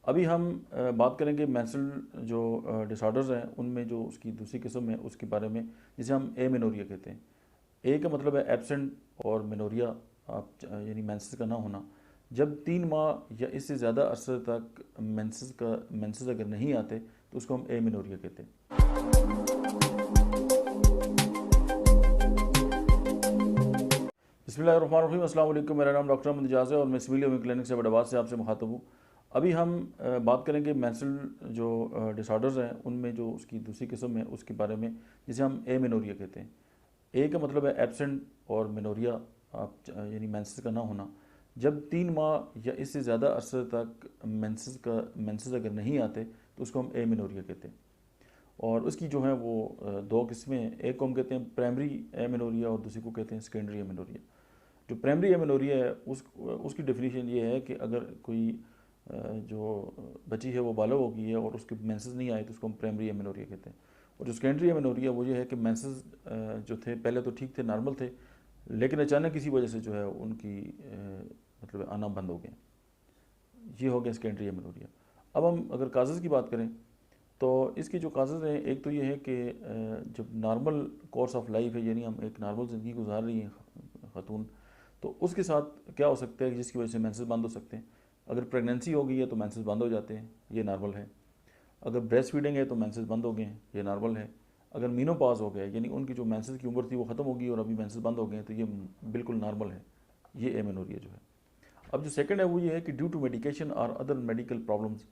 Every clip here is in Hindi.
अभी हम बात करेंगे मेंस्ट्रुअल जो डिसऑर्डर्स हैं उनमें जो उसकी दूसरी किस्म है उसके बारे में, जिसे हम एमेनोरिया कहते हैं। ए का मतलब है एब्सेंट और मेनोरिया आप यानी मेंसेस का ना होना। जब 3 माह या इससे ज़्यादा अरसे तक मेंसेस अगर नहीं आते तो उसको हम एमेनोरिया कहते हैं। बिस्मिल्लाहिर्रहमानिर्रहीम, अस्सलाम वालेकुम। मेरा नाम डॉक्टर अहमद इजाज़ है और मैं सिविल होमियो क्लिनिक से बड़ाबाद से आपसे मुखातब हूँ। अभी हम बात करेंगे मेंस्ट्रुअल जो डिसऑर्डर्स हैं उनमें जो उसकी दूसरी किस्म है उसके बारे में, जिसे हम एमेनोरिया कहते हैं। ए का मतलब है एब्सेंट और मेनोरिया आप यानी मेंसेस का ना होना। जब 3 माह या इससे ज़्यादा अरसे तक मेंसेस अगर नहीं आते तो उसको हम एमेनोरिया कहते हैं। और उसकी जो है वो दो किस्में हैं। एक को हम कहते हैं प्राइमरी एमेनोरिया और दूसरी को कहते हैं सेकेंडरी एमेनोरिया। जो प्राइमरी एमेनोरिया है उसकी डेफिनेशन ये है कि अगर कोई जो बच्ची है वो बालग हो गई है और उसके मेंसेस नहीं आए तो उसको हम प्राइमरी एमेनोरिया कहते हैं। और जो सेकेंडरी एमेनोरिया वो ये है कि मेंसेस जो थे पहले तो ठीक थे, नॉर्मल थे, लेकिन अचानक किसी वजह से जो है उनकी मतलब आना बंद हो गए। ये हो गया सेकेंडरी एमेनोरिया। अब हम अगर काजेज़ की बात करें तो इसकी जो काजेज़ हैं, एक तो ये है कि जब नॉर्मल कोर्स ऑफ लाइफ है, यानी हम एक नॉर्मल ज़िंदगी गुजार रही हैं खातून, तो उसके साथ क्या हो सकता है जिसकी वजह से मेंसेस बंद हो सकते हैं। अगर प्रेगनेंसी हो गई है तो मेंसेस बंद हो जाते हैं, ये नॉर्मल है। अगर ब्रेस्ट फीडिंग है तो मेंसेस बंद हो गए हैं, ये नॉर्मल है। अगर मीनोपॉज हो गया यानी उनकी जो मेंसेस की उम्र थी वो ख़त्म हो गई और अभी मेंसेस बंद हो गए हैं, तो ये बिल्कुल नॉर्मल है। ये एमेनोरिया जो है। अब जो सेकंड है वो ये है कि ड्यू टू मेडिकेशन और अदर मेडिकल प्रॉब्लम्स,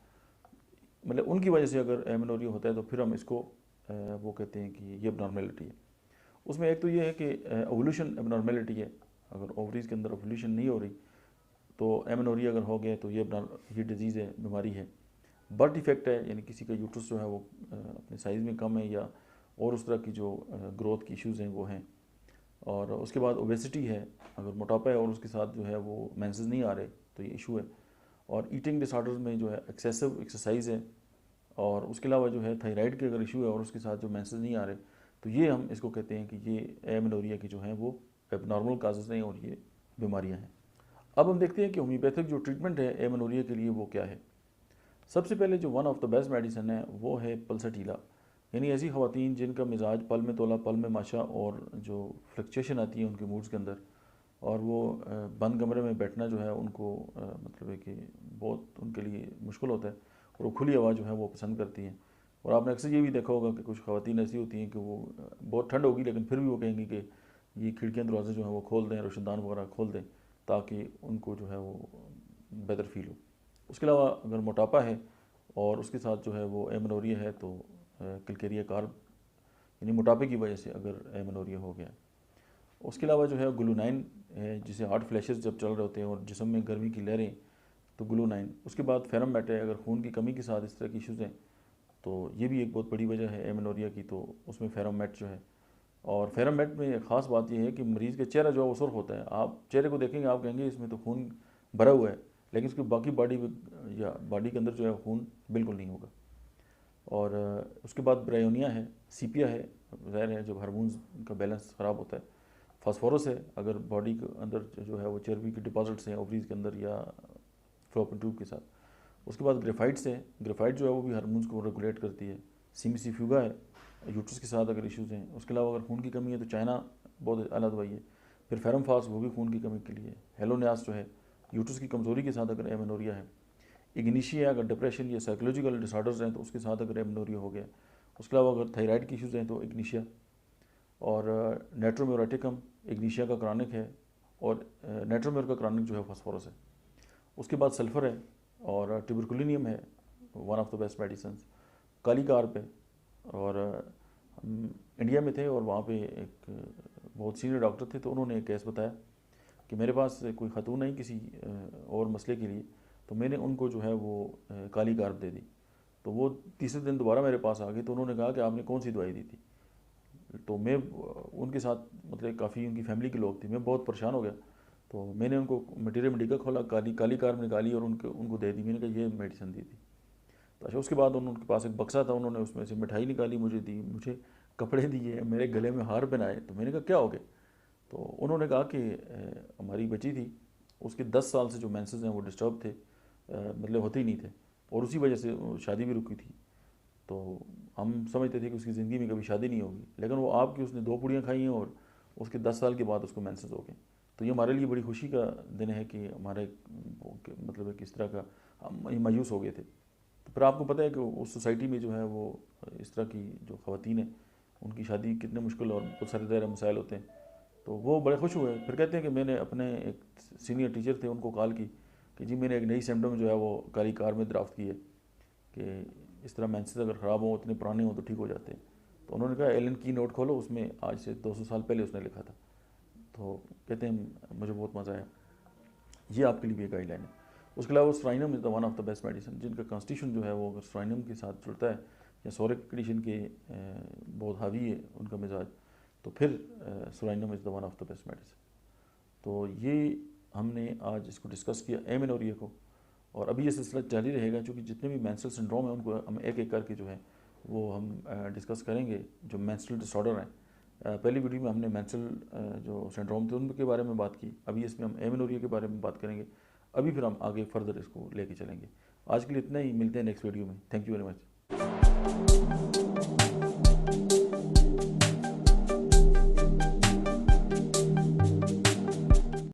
मतलब उनकी वजह से अगर एमेनोरिया होता है तो फिर हम इसको वो कहते हैं कि ये एबनॉर्मेलिटी है। उसमें एक तो ये है कि ओवुलेशन एबनॉर्मेलिटी है। अगर ओवरीज के अंदर ओवुलेशन नहीं हो रही तो एमेनोरिया अगर हो गया तो ये डिजीज़ है, बीमारी है। बर्थ इफेक्ट है, यानी किसी का यूट्रस जो है वो अपने साइज़ में कम है या और उस तरह की जो ग्रोथ की इश्यूज़ हैं वो हैं। और उसके बाद ओबेसिटी है, अगर मोटापा है और उसके साथ जो है वो मेंसेस नहीं आ रहे तो ये इशू है। और ईटिंग डिसऑर्डर्स में जो है एक्सेसिव एक्सरसाइज है। और उसके अलावा जो है थायराइड के अगर इशू है और उसके साथ जो मेंसेस नहीं आ रहे तो ये हम इसको कहते हैं कि ये एमेनोरिया की जो है वो एबनॉर्मल काजेज़ हैं और ये बीमारियां हैं। अब हम देखते हैं कि होम्योपैथिक जो ट्रीटमेंट है एमेनोरिया के लिए वो क्या है। सबसे पहले जो one of the best medicine है वो है पल्साटीला। यानी ऐसी ख़वातीन जिनका मिजाज पल में तोला पल में माशा और जो फ्लक्चुएशन आती है उनके मूड्स के अंदर, और वो बंद कमरे में बैठना जो है उनको मतलब है कि बहुत उनके लिए मुश्किल होता है और वो खुली हवा जो है वो पसंद करती हैं। और आपने अक्सर ये भी देखा होगा कि कुछ ख़वातीन ऐसी होती हैं कि वो बहुत ठंड होगी लेकिन फिर भी वो कहेंगी कि ये खिड़कियाँ दरवाजे जो हैं वो खोल दें, रोशनदान वगैरह खोल दें ताकि उनको जो है वो बेहतर फील हो। उसके अलावा अगर मोटापा है और उसके साथ जो है वो एमेनोरिया है तो किलकेरिया कार्ब, यानी मोटापे की वजह से अगर एमेनोरिया हो गया। उसके अलावा जो है ग्लूनाइन है, जिसे हार्ट फ्लैशेस जब चल रहे होते हैं और जिस्म में गर्मी की लहरें, तो ग्लूनाइन। उसके बाद फेरममेट है, अगर खून की कमी के साथ इस तरह की इश्यूज़ हैं तो ये भी एक बहुत बड़ी वजह है एमेनोरिया की, तो उसमें फेरममेट जो है। और फेरममेट में एक ख़ास बात यह है कि मरीज़ का चेहरा जो है वो सुर्ख होता है। आप चेहरे को देखेंगे आप कहेंगे इसमें तो खून भरा हुआ है, लेकिन उसकी बाकी बॉडी या बॉडी के अंदर जो है खून बिल्कुल नहीं होगा। और उसके बाद ब्रायोनिया है, सीपिया है, ज़ाहिर है जब हार्मोन्स का बैलेंस ख़राब होता है। फास्फोरस है, अगर बॉडी के अंदर जो है वो चर्बी के डिपॉजिट्स हैं ओवरीज के अंदर या फ्लोपिन ट्यूब के साथ। उसके बाद ग्रेफाइट्स है, ग्रेफाइट जो है वो भी हार्मोन्स को रेगुलेट करती है। सिमिसिफ्यूगा है, यूट्रस के साथ अगर इश्यूज़ हैं। उसके अलावा अगर खून की कमी है तो चाइना बहुत अला दवाई है। फिर फेरमफास, वो भी खून की कमी के लिए। हेलोनियास जो है यूट्रस की कमज़ोरी के साथ अगर एमेनोरिया है। इग्निशिया अगर डिप्रेशन या साइकोलॉजिकल डिसऑर्डर्स हैं तो उसके साथ अगर एमेनोरिया हो गया। उसके अलावा अगर थायराइड की इश्यूज़ हैं तो इग्निशिया। और नेट्रोम्यूराटिकम इग्निशिया का क्रॉनिक है और नेट्रोम्यूर का क्रॉनिक जो है फास्फोरस है। उसके बाद सल्फ़र है और ट्यूबरकुलिनियम है, one of the best medicine. Kali carp है। और हम इंडिया में थे और वहाँ पे एक बहुत सीनियर डॉक्टर थे तो उन्होंने एक केस बताया कि मेरे पास कोई खातून आई किसी और मसले के लिए, तो मैंने उनको जो है वो काली कार्प दे दी। तो वो तीसरे दिन दोबारा मेरे पास आ गए तो उन्होंने कहा कि आपने कौन सी दवाई दी थी। तो मैं उनके साथ मतलब काफ़ी उनकी फैमिली के लोग थे, मैं बहुत परेशान हो गया। तो मैंने उनको मटीरियल मेडिका खोला, काली काली कार्प निकाली और उनको दे दी। मैंने कहा ये मेडिसिन दी थी। तो अच्छा, उसके बाद उनके पास एक बक्सा था, उन्होंने उसमें से मिठाई निकाली मुझे दी, मुझे कपड़े दिए, मेरे गले में हार पहनाए। तो मैंने कहा क्या हो गया। तो उन्होंने कहा कि हमारी बच्ची थी, उसके 10 साल से जो मेंसेस हैं वो डिस्टर्ब थे, मतलब होते ही नहीं थे। और उसी वजह से शादी भी रुकी थी। तो हम समझते थे कि उसकी ज़िंदगी में कभी शादी नहीं होगी, लेकिन वो आपकी उसने 2 पुड़ियाँ खाई हैं और उसके 10 साल के बाद उसको मेंसेस हो गए। तो ये हमारे लिए बड़ी खुशी का दिन है कि हमारे मतलब है कि इस तरह का हम मायूस हो गए थे। तो फिर आपको पता है कि उस सोसाइटी में जो है वो इस तरह की जो ख़वातीन हैं उनकी शादी कितने मुश्किल और बहुत सारे दायरे मसाइल होते हैं। तो वो बड़े खुश हुए। फिर कहते हैं कि मैंने अपने एक सीनियर टीचर थे उनको कॉल की कि जी मैंने एक नई सिम्टम जो है वो काली कार में दराफ्त की है कि इस तरह मेंसेस अगर ख़राब हों इतने पुराने हों तो ठीक हो जाते हैं। तो उन्होंने कहा एलन की नोट खोलो, उसमें आज से 200 साल पहले उसने लिखा था। तो कहते हैं मुझे बहुत मज़ा आया। ये आपके लिए भी एक गाइडलाइन है। उसके अलावा stramonium is the one of the best medicine. जिनका कॉन्स्टिट्यूशन जो है वो अगर स्ट्राइनम के साथ जुड़ता है या सोरिक कंडीशन के बहुत हावी है उनका मिजाज, तो फिर stramonium is the one of the best medicine. तो ये हमने आज इसको डिस्कस किया एमेनोरिया को, और अभी ये सिलसिला जारी रहेगा क्योंकि जितने भी मेंस्ट्रुअल सिंड्रोम है उनको हम एक एक करके जो है वो हम डिस्कस करेंगे। जो मेंस्ट्रुअल डिसऑर्डर हैं, पहली वीडियो में हमने मेंस्ट्रुअल जो सिंड्रोम थे उनके बारे में बात की, अभी इसमें हम एमेनोरिया के बारे में बात करेंगे। अभी फिर हम आगे फर्दर इसको लेके चलेंगे। आज के लिए इतना ही, मिलते हैं नेक्स्ट वीडियो में। Thank you very much.